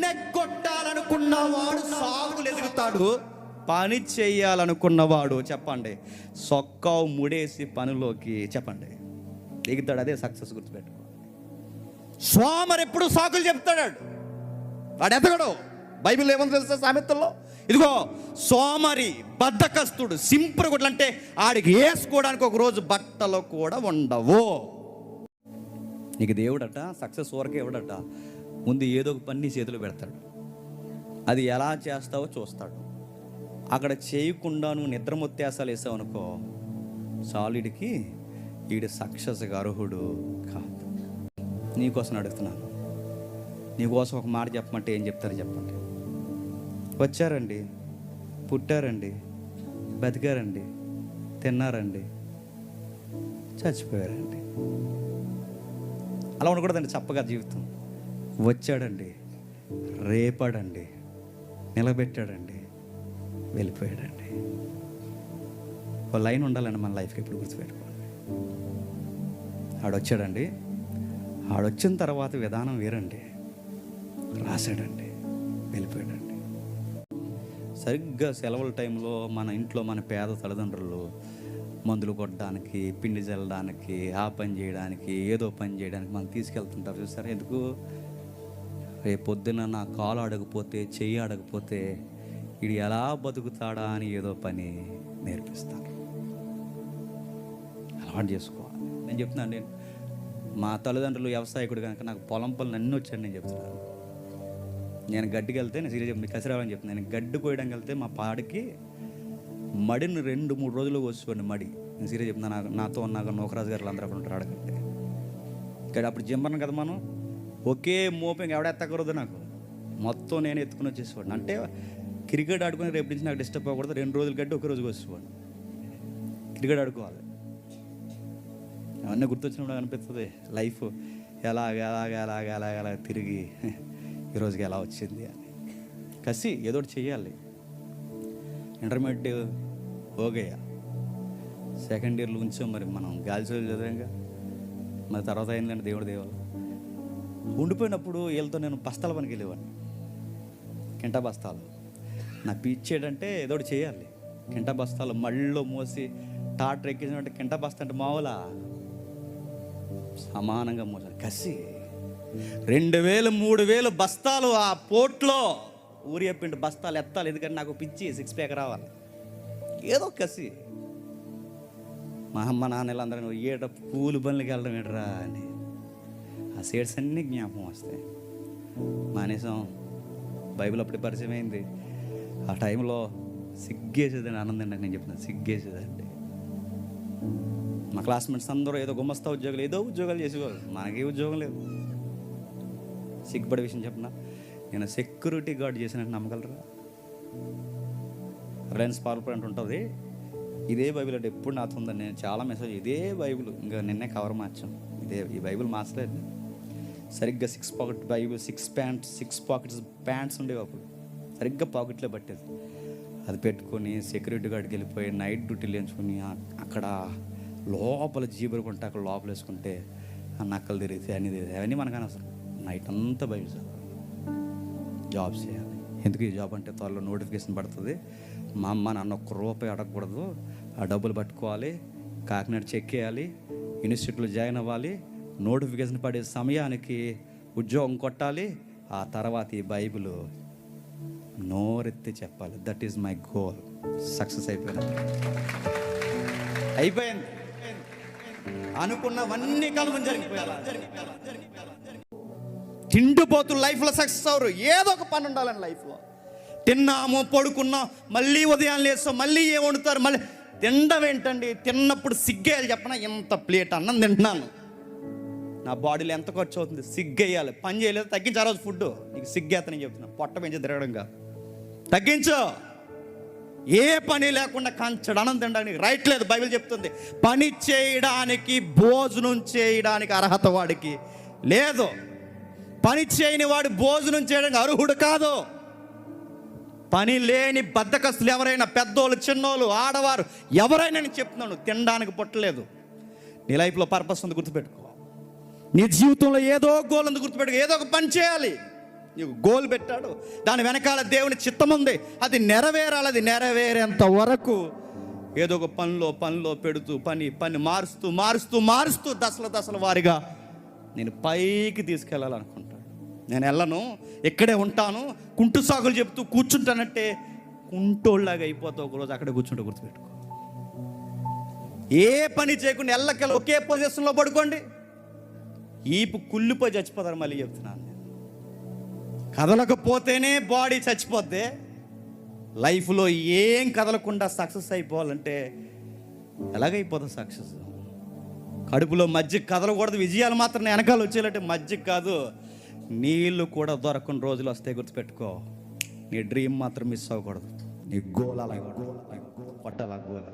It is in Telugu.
నెగ్గొట్టాలనుకున్నవాడు సాగులు ఎదుగుతాడు, పని చేయాలనుకున్నవాడు చెప్పండి సొక్కావు ముడేసి పనిలోకి చెప్పండి దిగుతాడు. అదే సక్సెస్, గుర్తుపెట్టుకో. సోమరు ఎప్పుడు సాకులు చెప్తాడు, వాడు ఎదగడు. బైబిల్ ఏమని తెలుసా సామెతల్లో? ఇదిగో సోమరి బద్ధకస్తుడు సింపుల్ గుడ్లు అంటే ఆడికి వేసుకోవడానికి ఒక రోజు బట్టలు కూడా ఉండవు. నీకు దేవుడట సక్సెస్ ఊరకే ఇవ్వడట, ముందు ఏదో ఒక పని నీ చేతిలో పెడతాడు, అది ఎలా చేస్తావో చూస్తాడు. అక్కడ చేయకుండా నువ్వు నిద్రమొత్తేసాలు వేసావు అనుకో, సాలిడ్కి ఈడు సక్సెస్గా అర్హుడు కాదు. నీకోసం అడుగుతున్నాను, నీకోసం ఒక మాట చెప్పమంటే ఏం చెప్తారు చెప్పండి? వచ్చారండి, పుట్టారండి, బతికారండి, తిన్నారండి, చచ్చిపోయారండి. అలా ఉండకూడదండి చప్పగా జీవితం. వచ్చాడండి, రేపాడండి, నిలబెట్టాడండి, వెళ్ళిపోయాడండి. ఒక లైన్ ఉండాలండి మన లైఫ్కి, ఎప్పుడు గుర్తుపెట్టుకోండి. ఆడొచ్చాడండి, ఆడొచ్చిన తర్వాత విధానం వేరండి, రాశాడండి, వెళ్ళిపోయాడండి. సరిగ్గా సెలవుల టైంలో మన ఇంట్లో మన పేద తల్లిదండ్రులు మందులు కొట్టడానికి, పిండి చల్లడానికి, ఆ పని చేయడానికి, ఏదో పని చేయడానికి మనం తీసుకెళ్తుంటారు చూసారా? ఎందుకు? రేపు పొద్దున నా కాలు అడగపోతే, చెయ్యి అడగపోతే వీడు ఎలా బతుకుతాడా అని ఏదో పని నేర్పిస్తారు. అలవాటు చేసుకోవాలి. నేను చెప్తున్నాను, నేను మా తల్లిదండ్రులు వ్యవసాయకుడు కనుక నాకు పొలం పనులు అన్నీ వచ్చాను. నేను చెప్తున్నాను, నేను గడ్డికి వెళ్తే, నేను సీరియస్ చెప్పి కసిరావని చెప్తున్నాను, నేను గడ్డి కోయడానికి వెళ్తే మా పాడికి మడిని 2-3 రోజులు వచ్చేవాడిని మడి. నేను సీరియస్ చెప్తున్నాను. నాతో ఉన్నాక నోకరాజు గారు అందరూ అక్కడ ఉంటారు అడగండి. ఇక్కడ అప్పుడు జిమ్మను కదా మనం, ఒకే మోపం ఎవడెత్తకూడదు, నాకు మొత్తం నేను ఎత్తుకుని వచ్చేసేవాడిని. అంటే క్రికెట్ ఆడుకుని రేపు నుంచి నాకు డిస్టర్బ్ అవ్వకూడదు, 2 రోజులు గడ్డి ఒక రోజుకి వచ్చేవాడిని. క్రికెట్ ఆడుకోవాలి. అవన్నీ గుర్తొచ్చినప్పుడు అనిపిస్తుంది లైఫ్ ఎలాగ తిరిగి ఈరోజుకి ఎలా వచ్చింది అని. కసి ఏదో ఒకటి చెయ్యాలి. ఇంటర్మీడియట్ ఓకేయా, సెకండ్ ఇయర్లో ఉంచాం, మరి మనం గాలి చదువులు చదివాంగా, మరి తర్వాత అయిందండి దేవుడి దేవాలు. ఉండిపోయినప్పుడు వీళ్ళతో నేను బస్తాల పనికి వెళ్ళేవాడిని, కింటా బస్తాలు. నా పిచ్చేటంటే ఏదో ఒకటి చేయాలి. కింటా బస్తాలు మళ్ళీ మోసి టాటర్ ఎక్కించినట్టు కింటా బస్తా అంటే మామూలా, సమానంగా మోసాలి. కసి 2000-3000 బస్తాలు ఆ పోట్లో ఊరి చెప్పిండు బస్తాలు ఎత్తాలి. ఎందుకంటే నాకు పిచ్చి 6 ప్యాక్ రావాలి. ఏదో కసి. మా అమ్మ నాన్నలు అందరూ ఏట పూలు బండ్లకి వెళ్ళడం ఏట్రా అని ఆ సీడ్స్ అన్నీ జ్ఞాపకం వస్తాయి. మానేసం. బైబిల్ అప్పుడే పరిచయం అయింది. ఆ టైంలో సిగ్గేసేదండి, ఆనందం అండి. నేను చెప్తున్నాను, సిగ్గేసేదండి. మా క్లాస్మేట్స్ అందరూ ఏదో గుమస్తా ఉద్యోగాలు, ఏదో ఉద్యోగాలు చేసేవారు. మనకే ఉద్యోగం లేదు. సిగ్గుపడే విషయం చెప్పిన, నేను సెక్యూరిటీ గార్డ్ చేసినట్టు నమ్మగలరా? రిలయన్స్ పవర్ ప్లాంట్ ఉంటుంది, ఇదే బైబిల్ అంటే ఎప్పుడు నాతో ఉందని నేను చాలా మెసేజ్, ఇదే బైబిల్ ఇంకా నిన్నే కవర్ మార్చాం, ఈ బైబిల్ మార్చలేదు. సరిగ్గా 6 పాకెట్ బైబిల్, 6 పాకెట్స్ ప్యాంట్స్ ఉండేవి అప్పుడు, సరిగ్గా పాకెట్లో పట్టేది. అది పెట్టుకొని సెక్యూరిటీ గార్డ్కి వెళ్ళిపోయి నైట్ డ్యూటీలు వేయించుకొని అక్కడ లోపల జీబరుకుంటే అక్కడ లోపల వేసుకుంటే ఆ నక్కలు తిరిగితే అన్నీ తిరిగితే అవన్నీ మనకు అనవసరం. నైట్ అంతా బైబిల్ చదవాలి, జాబ్ చేయాలి. ఎందుకు ఈ జాబ్ అంటే త్వరలో నోటిఫికేషన్ పడుతుంది, మా అమ్మ నాన్న ₹1 అడగకూడదు, ఆ డబ్బులు పట్టుకోవాలి, కాకినాడ చెక్ చేయాలి, ఇన్స్టిట్యూట్లో జాయిన్ అవ్వాలి, నోటిఫికేషన్ పడే సమయానికి ఉద్యోగం కొట్టాలి, ఆ తర్వాత ఈ బైబిల్ నోరెత్తి చెప్పాలి. That is my goal. Success అయిపోయింది. అనుకున్నవన్నీ కలవని జరిగిపోయాలి. తిండిపోతూ లైఫ్లో సక్సెస్ అవరు. ఏదో ఒక పని ఉండాలని లైఫ్లో. తిన్నాము, పడుకున్నాం, మళ్ళీ ఉదయం లేస్తాం, మళ్ళీ ఏం వండుతారు, మళ్ళీ తినడం ఏంటండి? తిన్నప్పుడు సిగ్గేయాలి. చెప్పనా, ఇంత ప్లేట్ అన్నం తింటున్నాను, నా బాడీలో ఎంత ఖర్చు అవుతుంది? సిగ్గేయాలి. పని చేయలేదు, తగ్గించు ఆ రోజు ఫుడ్. నీకు సిగ్గేతనని చెప్తున్నా, పొట్ట పెంచి తిరగడంగా తగ్గించు. ఏ పని లేకుండా కంచడు అన్నం తినడానికి రైట్ లేదు. బైబిల్ చెప్తుంది, పని చేయడానికి, భోజనం చేయడానికి అర్హత వాడికి లేదు. పని చేయని వాడు భోజనం చేయడానికి అర్హుడు కాదు. పని లేని బద్ధకస్తులు ఎవరైనా, పెద్దోళ్ళు, చిన్నోళ్ళు, ఆడవారు ఎవరైనా, నేను చెప్తున్నాను, తినడానికి పుట్టలేదు. నీ లైఫ్లో పర్పస్ ఉంది, గుర్తుపెట్టుకో. నీ జీవితంలో ఏదో గోల్ ఉంది, గుర్తుపెట్టుకో. ఏదో ఒక పని చేయాలి. నీకు గోల్ పెట్టాడు, దాని వెనకాల దేవుని చిత్తం ఉంది, అది నెరవేరాలి. అది నెరవేరేంత వరకు ఏదో ఒక పనిలో పెడుతూ పని మారుస్తూ దశల వారిగా నేను పైకి తీసుకెళ్ళాలనుకుంటాను. నేను వెళ్ళను, ఇక్కడే ఉంటాను, కుంటు సాగులు చెప్తూ కూర్చుంటానంటే కుంటోళ్ళలాగా అయిపోతావు. ఒకరోజు అక్కడే కూర్చుంటే గుర్తుపెట్టుకో. ఏ పని చేయకుండా ఎల్లకెళ్ళ ఒకే పొజిషన్లో పడుకోండి, ఈపు కుళ్ళిపోయి చచ్చిపోతారు. మళ్ళీ చెప్తున్నాను, నేను కదలకపోతేనే బాడీ చచ్చిపోద్ది. లైఫ్లో ఏం కదలకుండా సక్సెస్ అయిపోవాలంటే ఎలాగైపోతుంది సక్సెస్? కడుపులో మజ్జిగ కదలకూడదు, విజయాలు మాత్రం వెనకాల వచ్చేయాలంటే మజ్జిగ కాదు, నీళ్ళు కూడా దొరకని రోజులు వస్తాయి. గుర్తుపెట్టుకో, నీ డ్రీమ్ మాత్రం మిస్ అవ్వకూడదు. నీ గోల్ అలా కొట్టాల గోల్